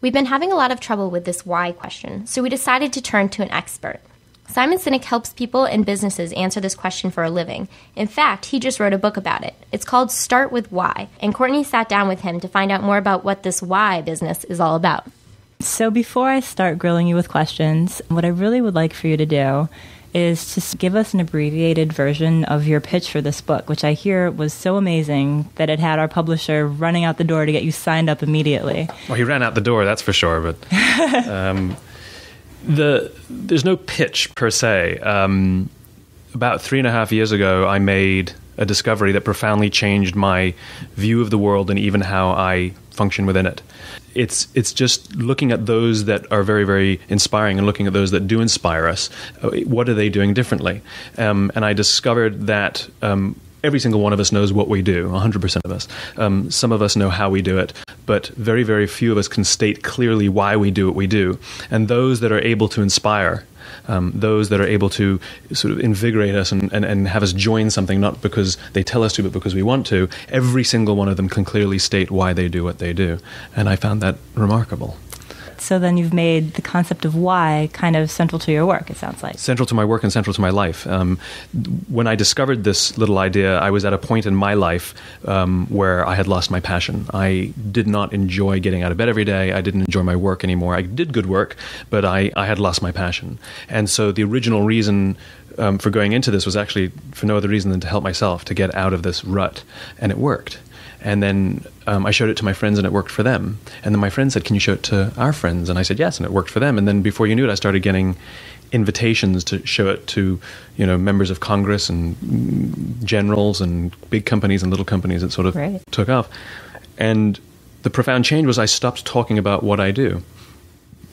We've been having a lot of trouble with this why question, so we decided to turn to an expert. Simon Sinek helps people and businesses answer this question for a living. In fact, he just wrote a book about it. It's called Start With Why, and Courtney sat down with him to find out more about what this why business is all about. So before I start grilling you with questions, what I really would like for you to do is to give us an abbreviated version of your pitch for this book, which I hear was so amazing that it had our publisher running out the door to get you signed up immediately. Well, he ran out the door, that's for sure, but there's no pitch per se. About 3.5 years ago, I made a discovery that profoundly changed my view of the world and even how I function within it. It's just looking at those that are very, very inspiring and looking at those that do inspire us. What are they doing differently? And I discovered that every single one of us knows what we do, 100% of us. Some of us know how we do it, but very, very few of us can state clearly why we do what we do. And those that are able to inspire, those that are able to sort of invigorate us and have us join something, not because they tell us to, but because we want to, every single one of them can clearly state why they do what they do. And I found that remarkable. So then you've made the concept of why kind of central to your work, it sounds like. Central to my work and central to my life. When I discovered this little idea, I was at a point in my life where I had lost my passion. I did not enjoy getting out of bed every day. I didn't enjoy my work anymore. I did good work, but I had lost my passion. And so the original reason for going into this was actually for no other reason than to help myself, to get out of this rut. And it worked. And then I showed it to my friends and it worked for them. And then my friend said, can you show it to our friends? And I said, yes, and it worked for them. And then before you knew it, I started getting invitations to show it to, members of Congress and generals and big companies and little companies. It sort of took off. And the profound change was I stopped talking about what I do.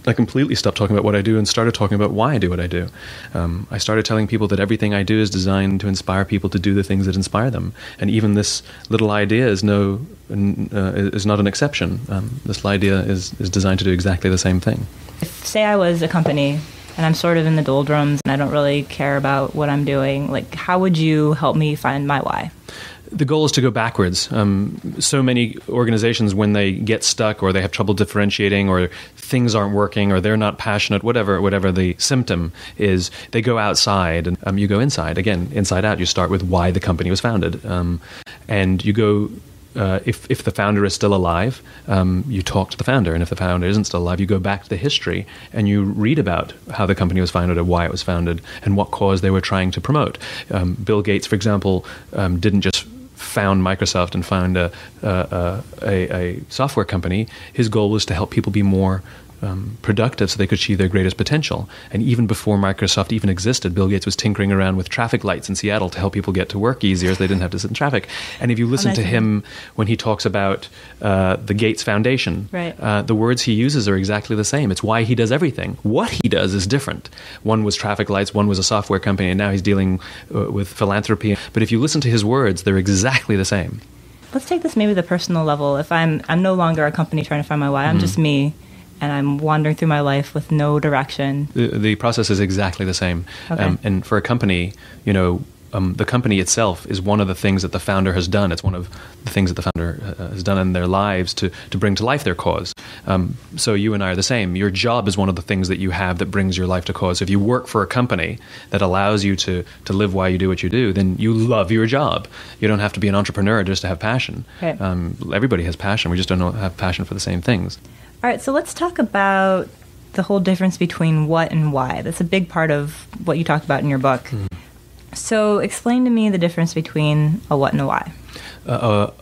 I completely stopped talking about what I do and started talking about why I do what I do. I started telling people that everything I do is designed to inspire people to do the things that inspire them. And even this little idea is not an exception. This little idea is designed to do exactly the same thing. If, say I was a company and I'm sort of in the doldrums and I don't really care about what I'm doing, like how would you help me find my why? The goal is to go backwards. So many organizations, when they get stuck or they have trouble differentiating or things aren't working or they're not passionate, whatever the symptom is, they go outside and you go inside. Again, inside out, you start with why the company was founded. And you go, if the founder is still alive, you talk to the founder. And if the founder isn't still alive, you go back to the history and you read about how the company was founded or why it was founded and what cause they were trying to promote. Bill Gates, for example, didn't just found Microsoft and found a software company. His goal was to help people be more productive so they could achieve their greatest potential. And even before Microsoft even existed, Bill Gates was tinkering around with traffic lights in Seattle to help people get to work easier so they didn't have to sit in traffic. And if you listen to him when he talks about the Gates Foundation, the words he uses are exactly the same. It's why he does everything. What he does is different. One was traffic lights, one was a software company, and now he's dealing with philanthropy. But if you listen to his words, they're exactly the same. Let's take this maybe the personal level. If I'm no longer a company trying to find my why, I'm just me. And I'm wandering through my life with no direction. The process is exactly the same. Okay. And for a company, the company itself is one of the things that the founder has done. It's one of the things that the founder has done in their lives to bring to life their cause. So you and I are the same. Your job is one of the things that you have that brings your life to cause. If you work for a company that allows you to live while you do what you do, then you love your job. You don't have to be an entrepreneur just to have passion. Okay. Everybody has passion. We just don't have passion for the same things. All right, so let's talk about the whole difference between what and why. That's a big part of what you talked about in your book. Mm-hmm. So explain to me the difference between a what and a why. A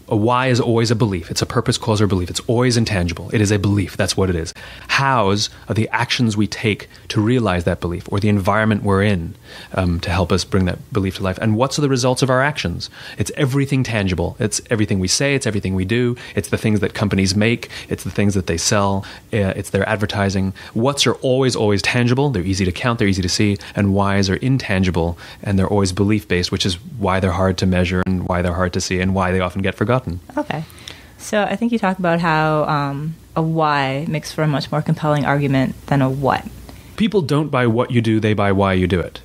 why is always a belief. It's a purpose, cause, or belief. It's always intangible. It is a belief. That's what it is. Hows are the actions we take to realize that belief, or the environment we're in to help us bring that belief to life. And what's the results of our actions? It's everything tangible. It's everything we say. It's everything we do. It's the things that companies make. It's the things that they sell. It's their advertising. What's are always, always tangible. They're easy to count. They're easy to see. And whys are intangible. And they're always belief-based, which is why they're hard to measure and why they're hard to see and why they often get forgotten. Okay. So I think you talk about how a why makes for a much more compelling argument than a what. People don't buy what you do, they buy why you do it.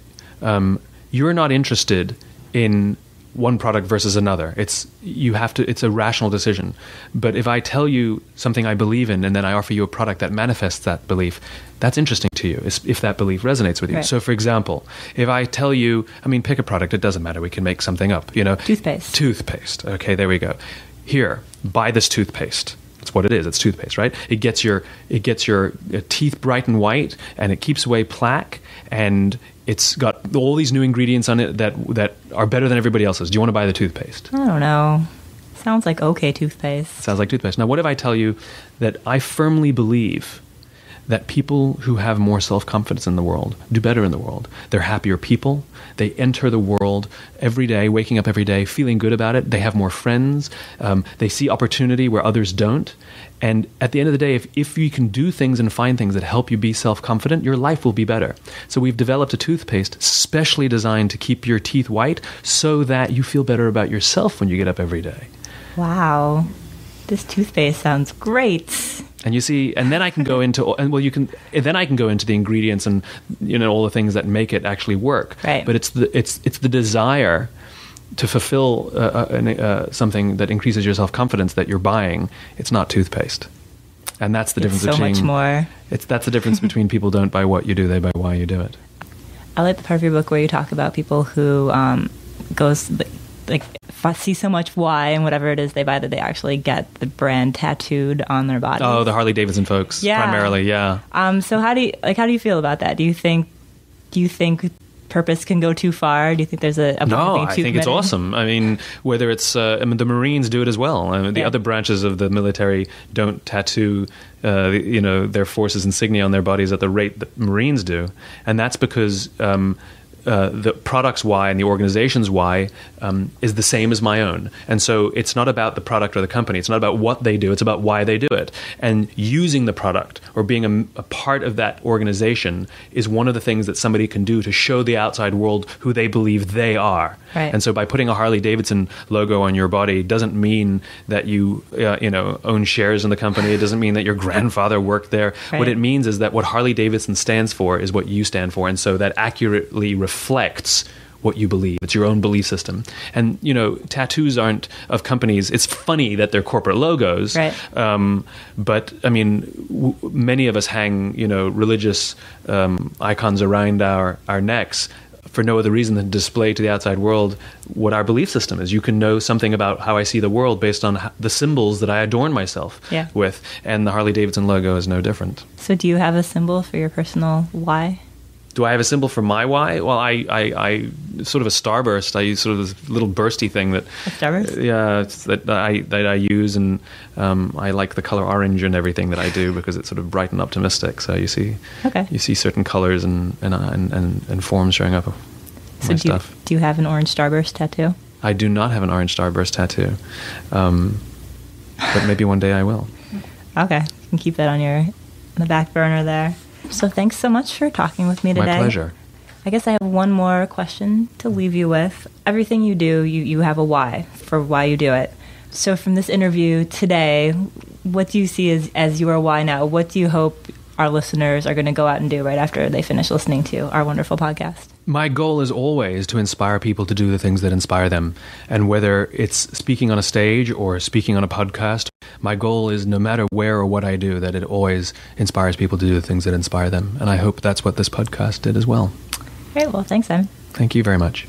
You're not interested in one product versus another. It's a rational decision. But if I tell you something I believe in and then I offer you a product that manifests that belief, that's interesting to you if that belief resonates with you. Right. So for example, if I tell you, pick a product, it doesn't matter, we can make something up, Toothpaste. Okay, there we go. Here, buy this toothpaste. That's what it is. It's toothpaste, right? It gets your teeth bright and white, and it keeps away plaque, and it's got all these new ingredients on it that are better than everybody else's. Do you want to buy the toothpaste? I don't know. Sounds like okay toothpaste. Sounds like toothpaste. Now, what if I tell you that I firmly believe that people who have more self-confidence in the world do better in the world? They're happier people. They enter the world every day, waking up every day, feeling good about it. They have more friends. They see opportunity where others don't. And at the end of the day, if you can do things and find things that help you be self-confident, your life will be better. So we've developed a toothpaste specially designed to keep your teeth white so that you feel better about yourself when you get up every day. Wow. This toothpaste sounds great. And you see, and then I can go into, then I can go into the ingredients and all the things that make it actually work. Right. But it's the desire to fulfill something that increases your self-confidence that you're buying. It's not toothpaste, and that's the difference between so much more. That's the difference between people don't buy what you do; they buy why you do it. I like the part of your book where you talk about people who see so much why and whatever it is they buy that they actually get the brand tattooed on their body. Oh, the Harley Davidson folks, primarily, yeah. So how do you feel about that? Do you think purpose can go too far? Do you think there's a No, I think it's awesome. Whether it's the Marines do it as well. The other branches of the military don't tattoo their forces insignia on their bodies at the rate that Marines do, and that's because the product's why and the organization's why is the same as my own. And so it's not about the product or the company. It's not about what they do. It's about why they do it. And using the product or being a part of that organization is one of the things that somebody can do to show the outside world who they believe they are. Right. And so by putting a Harley Davidson logo on your body doesn't mean that you own shares in the company. It doesn't mean that your grandfather worked there. Right. What it means is that what Harley Davidson stands for is what you stand for. And so that accurately reflects what you believe. It's your own belief system. And, tattoos aren't of companies. It's funny that they're corporate logos. Right. But, many of us hang, religious icons around our necks for no other reason than to display to the outside world what our belief system is. You can know something about how I see the world based on the symbols that I adorn myself with. And the Harley Davidson logo is no different. So do you have a symbol for your personal why? Do I have a symbol for my why? Well, I sort of a starburst. I use sort of this little bursty thing that... A starburst? Yeah, that I use, and I like the color orange and everything that I do because it's sort of bright and optimistic. So you see certain colors and forms showing up. So do you have an orange starburst tattoo? I do not have an orange starburst tattoo, but maybe one day I will. Okay, you can keep that on the back burner there. So thanks so much for talking with me today. My pleasure. I guess I have one more question to leave you with. Everything you do, you have a why for why you do it. So from this interview today, what do you see as your why now? What do you hope our listeners are going to go out and do right after they finish listening to our wonderful podcast? My goal is always to inspire people to do the things that inspire them. And whether it's speaking on a stage or speaking on a podcast, my goal is no matter where or what I do, that it always inspires people to do the things that inspire them. And I hope that's what this podcast did as well. Great. Well, thanks, Simon. Thank you very much.